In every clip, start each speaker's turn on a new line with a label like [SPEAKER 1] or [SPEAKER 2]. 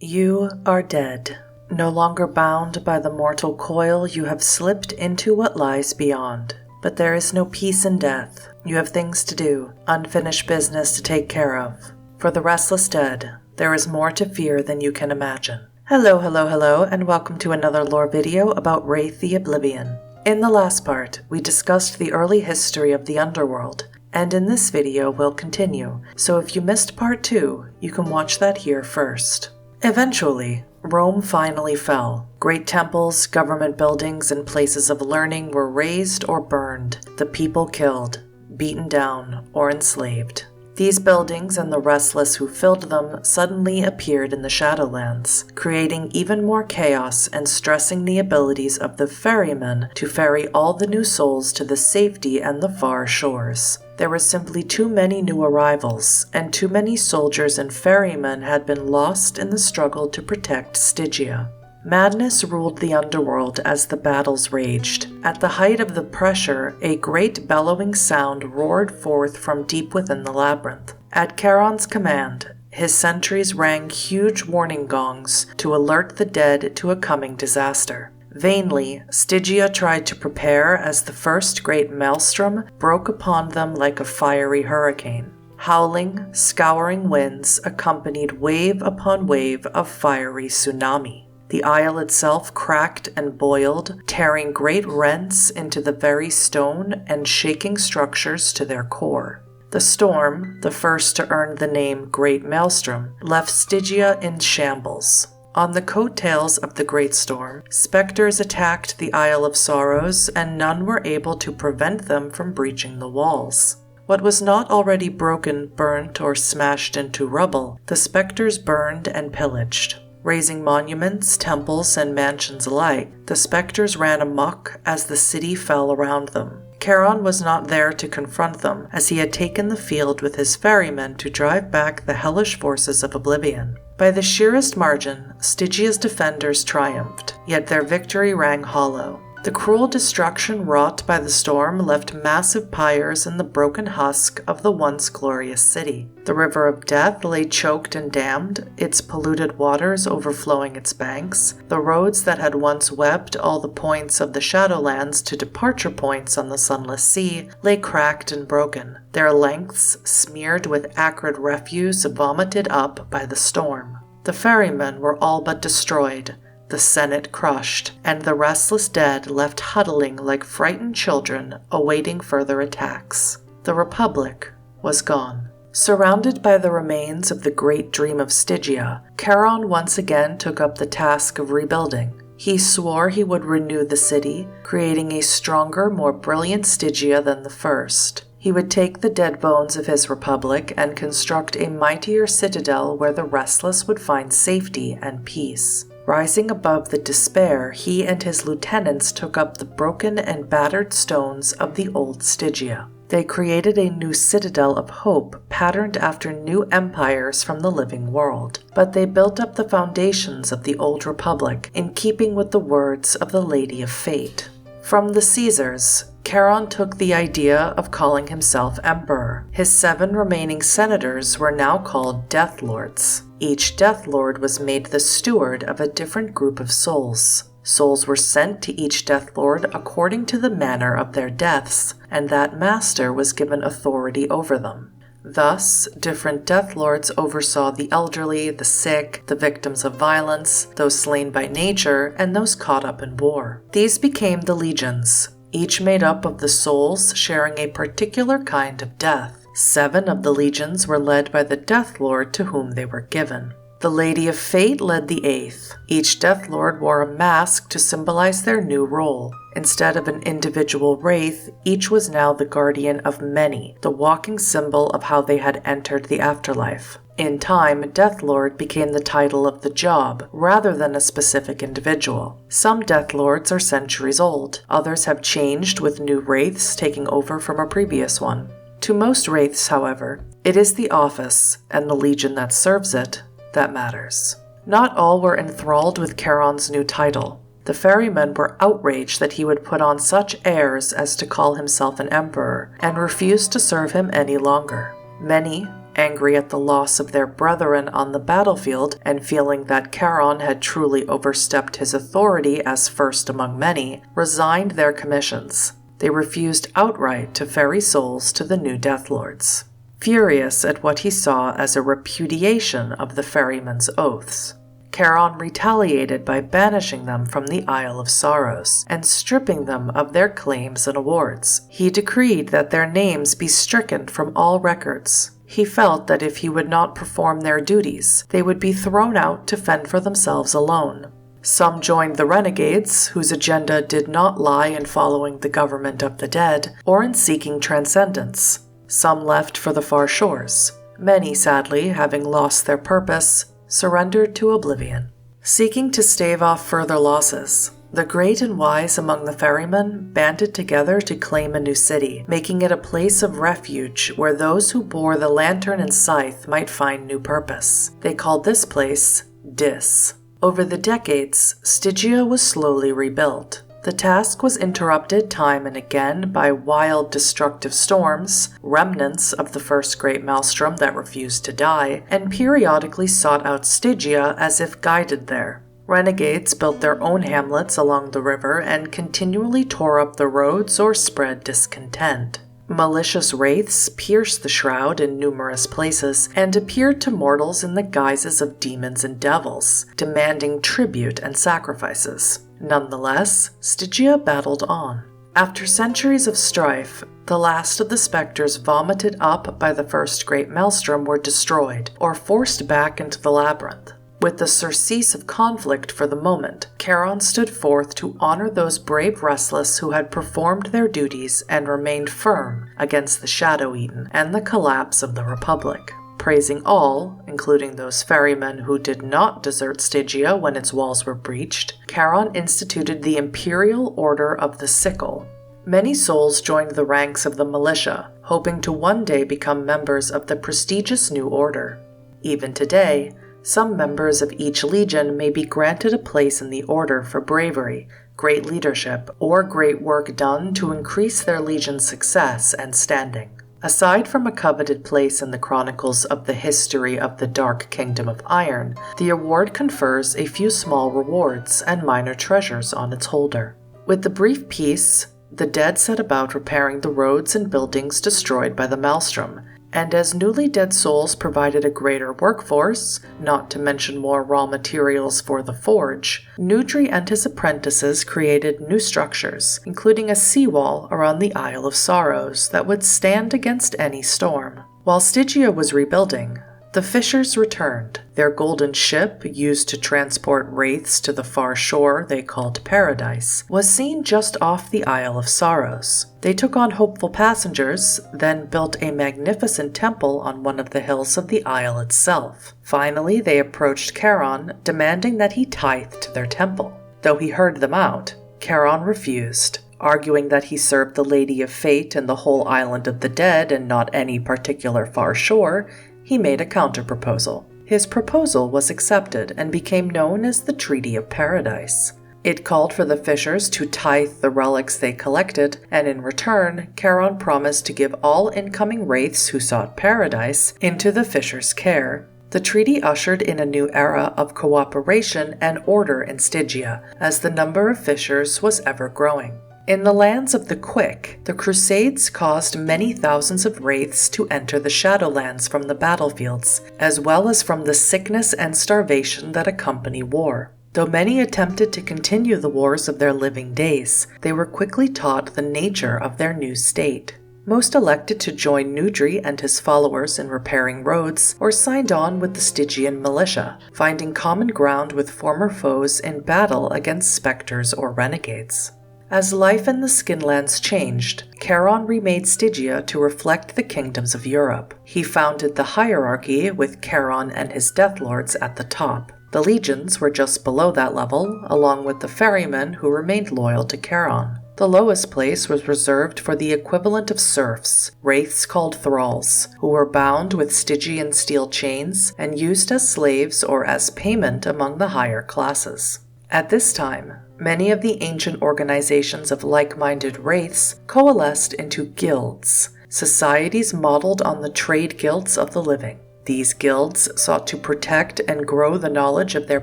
[SPEAKER 1] You are dead. No longer bound by the mortal coil, you have slipped into what lies beyond. But there is no peace in death. You have things to do, unfinished business to take care of. For the restless dead, there is more to fear than you can imagine. Hello, and welcome to another lore video about Wraith the Oblivion. In the last part, we discussed the early history of the Underworld, and in this video we'll continue, so if you missed part 2, you can watch that here first. Eventually, Rome finally fell. Great temples, government buildings, and places of learning were razed or burned, the people killed, beaten down, or enslaved. These buildings and the restless who filled them suddenly appeared in the Shadowlands, creating even more chaos and stressing the abilities of the ferrymen to ferry all the new souls to the safety and the far shores. There were simply too many new arrivals, and too many soldiers and ferrymen had been lost in the struggle to protect Stygia. Madness ruled the underworld as the battles raged. At the height of the pressure, a great bellowing sound roared forth from deep within the labyrinth. At Charon's command, his sentries rang huge warning gongs to alert the dead to a coming disaster. Vainly, Stygia tried to prepare as the first great maelstrom broke upon them like a fiery hurricane. Howling, scouring winds accompanied wave upon wave of fiery tsunami. The isle itself cracked and boiled, tearing great rents into the very stone and shaking structures to their core. The storm, the first to earn the name Great Maelstrom, left Stygia in shambles. On the coattails of the Great Storm, specters attacked the Isle of Sorrows, and none were able to prevent them from breaching the walls. What was not already broken, burnt, or smashed into rubble, the specters burned and pillaged. Raising monuments, temples, and mansions alike, the specters ran amok as the city fell around them. Charon was not there to confront them, as he had taken the field with his ferrymen to drive back the hellish forces of Oblivion. By the sheerest margin, Stygia's defenders triumphed, yet their victory rang hollow. The cruel destruction wrought by the storm left massive pyres in the broken husk of the once glorious city. The river of death lay choked and dammed, its polluted waters overflowing its banks. The roads that had once webbed all the points of the Shadowlands to departure points on the sunless sea lay cracked and broken, their lengths smeared with acrid refuse vomited up by the storm. The ferrymen were all but destroyed, the Senate crushed, and the restless dead left huddling like frightened children awaiting further attacks. The Republic was gone. Surrounded by the remains of the great dream of Stygia, Charon once again took up the task of rebuilding. He swore he would renew the city, creating a stronger, more brilliant Stygia than the first. He would take the dead bones of his republic and construct a mightier citadel where the restless would find safety and peace. Rising above the despair, he and his lieutenants took up the broken and battered stones of the old Stygia. They created a new citadel of hope patterned after new empires from the living world. But they built up the foundations of the old republic in keeping with the words of the Lady of Fate. From the Caesars, Charon took the idea of calling himself emperor. His 7 remaining senators were now called Death Lords. Each Death Lord was made the steward of a different group of souls. Souls were sent to each Death Lord according to the manner of their deaths, and that master was given authority over them. Thus, different Death Lords oversaw the elderly, the sick, the victims of violence, those slain by nature, and those caught up in war. These became the legions, each made up of the souls sharing a particular kind of death. 7 of the legions were led by the Death Lord to whom they were given. The Lady of Fate led the 8th. Each Death Lord wore a mask to symbolize their new role. Instead of an individual wraith, each was now the guardian of many, the walking symbol of how they had entered the afterlife. In time, Death Lord became the title of the job, rather than a specific individual. Some Death Lords are centuries old. Others have changed with new wraiths taking over from a previous one. To most wraiths, however, it is the office, and the legion that serves it, that matters. Not all were enthralled with Charon's new title. The ferrymen were outraged that he would put on such airs as to call himself an emperor, and refused to serve him any longer. Many, angry at the loss of their brethren on the battlefield and feeling that Charon had truly overstepped his authority as first among many, resigned their commissions. They refused outright to ferry souls to the new Death Lords, furious at what he saw as a repudiation of the ferryman's oaths. Charon retaliated by banishing them from the Isle of Sorrows and stripping them of their claims and awards. He decreed that their names be stricken from all records. He felt that if he would not perform their duties, they would be thrown out to fend for themselves alone. Some joined the renegades, whose agenda did not lie in following the government of the dead or in seeking transcendence. Some left for the far shores. Many, sadly, having lost their purpose, surrendered to Oblivion. Seeking to stave off further losses, the great and wise among the ferrymen banded together to claim a new city, making it a place of refuge where those who bore the lantern and scythe might find new purpose. They called this place Dis. Over the decades, Stygia was slowly rebuilt. The task was interrupted time and again by wild, destructive storms, remnants of the first great maelstrom that refused to die, and periodically sought out Stygia as if guided there. Renegades built their own hamlets along the river and continually tore up the roads or spread discontent. Malicious wraiths pierced the shroud in numerous places and appeared to mortals in the guises of demons and devils, demanding tribute and sacrifices. Nonetheless, Stygia battled on. After centuries of strife, the last of the specters vomited up by the first great maelstrom were destroyed or forced back into the labyrinth. With the surcease of conflict for the moment, Charon stood forth to honor those brave restless who had performed their duties and remained firm against the Shadow-Eaten and the collapse of the Republic. Praising all, including those ferrymen who did not desert Stygia when its walls were breached, Charon instituted the Imperial Order of the Sickle. Many souls joined the ranks of the militia, hoping to one day become members of the prestigious new order. Even today, some members of each legion may be granted a place in the order for bravery, great leadership, or great work done to increase their legion's success and standing. Aside from a coveted place in the chronicles of the history of the Dark Kingdom of Iron, the award confers a few small rewards and minor treasures on its holder. With the brief peace, the dead set about repairing the roads and buildings destroyed by the Maelstrom, and as newly dead souls provided a greater workforce, not to mention more raw materials for the forge, Nudri and his apprentices created new structures, including a seawall around the Isle of Sorrows that would stand against any storm. While Stygia was rebuilding, the Fishers returned. Their golden ship, used to transport wraiths to the far shore they called Paradise, was seen just off the Isle of Sorrows. They took on hopeful passengers, then built a magnificent temple on one of the hills of the isle itself. Finally, they approached Charon, demanding that he tithe to their temple. Though he heard them out, Charon refused, arguing that he served the Lady of Fate and the whole island of the dead and not any particular far shore. He made a counter-proposal. His proposal was accepted and became known as the Treaty of Paradise. It called for the Fishers to tithe the relics they collected, and in return, Charon promised to give all incoming wraiths who sought paradise into the Fishers' care. The treaty ushered in a new era of cooperation and order in Stygia, as the number of Fishers was ever growing. In the lands of the Quick, the Crusades caused many thousands of wraiths to enter the Shadowlands from the battlefields, as well as from the sickness and starvation that accompany war. Though many attempted to continue the wars of their living days, they were quickly taught the nature of their new state. Most elected to join Nudri and his followers in repairing roads, or signed on with the Stygian militia, finding common ground with former foes in battle against specters or renegades. As life in the Skinlands changed, Charon remade Stygia to reflect the kingdoms of Europe. He founded the hierarchy with Charon and his Death Lords at the top. The legions were just below that level, along with the ferrymen who remained loyal to Charon. The lowest place was reserved for the equivalent of serfs, wraiths called thralls, who were bound with Stygian steel chains and used as slaves or as payment among the higher classes. At this time, many of the ancient organizations of like-minded wraiths coalesced into guilds. societies modeled on the trade guilds of the living. These guilds sought to protect and grow the knowledge of their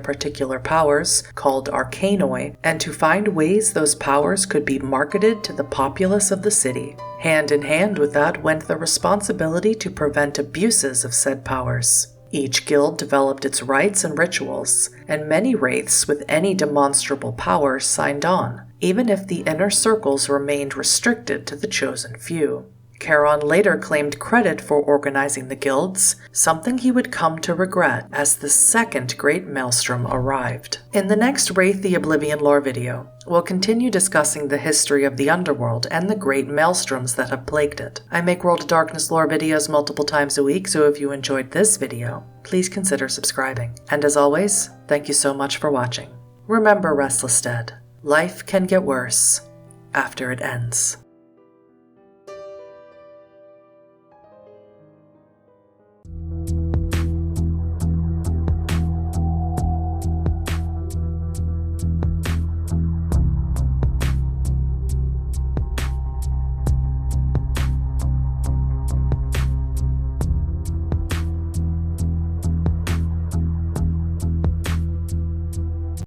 [SPEAKER 1] particular powers, called arcanoi, and to find ways those powers could be marketed to the populace of the city. Hand in hand with that went the responsibility to prevent abuses of said powers. Each guild developed its rites and rituals, and many wraiths with any demonstrable power signed on, even if the inner circles remained restricted to the chosen few. Charon later claimed credit for organizing the guilds, something he would come to regret as the second Great Maelstrom arrived. In the next Wraith the Oblivion lore video, we'll continue discussing the history of the Underworld and the Great Maelstroms that have plagued it. I make World of Darkness lore videos multiple times a week, so if you enjoyed this video, please consider subscribing. And as always, thank you so much for watching. Remember, Restless Dead, life can get worse after it ends.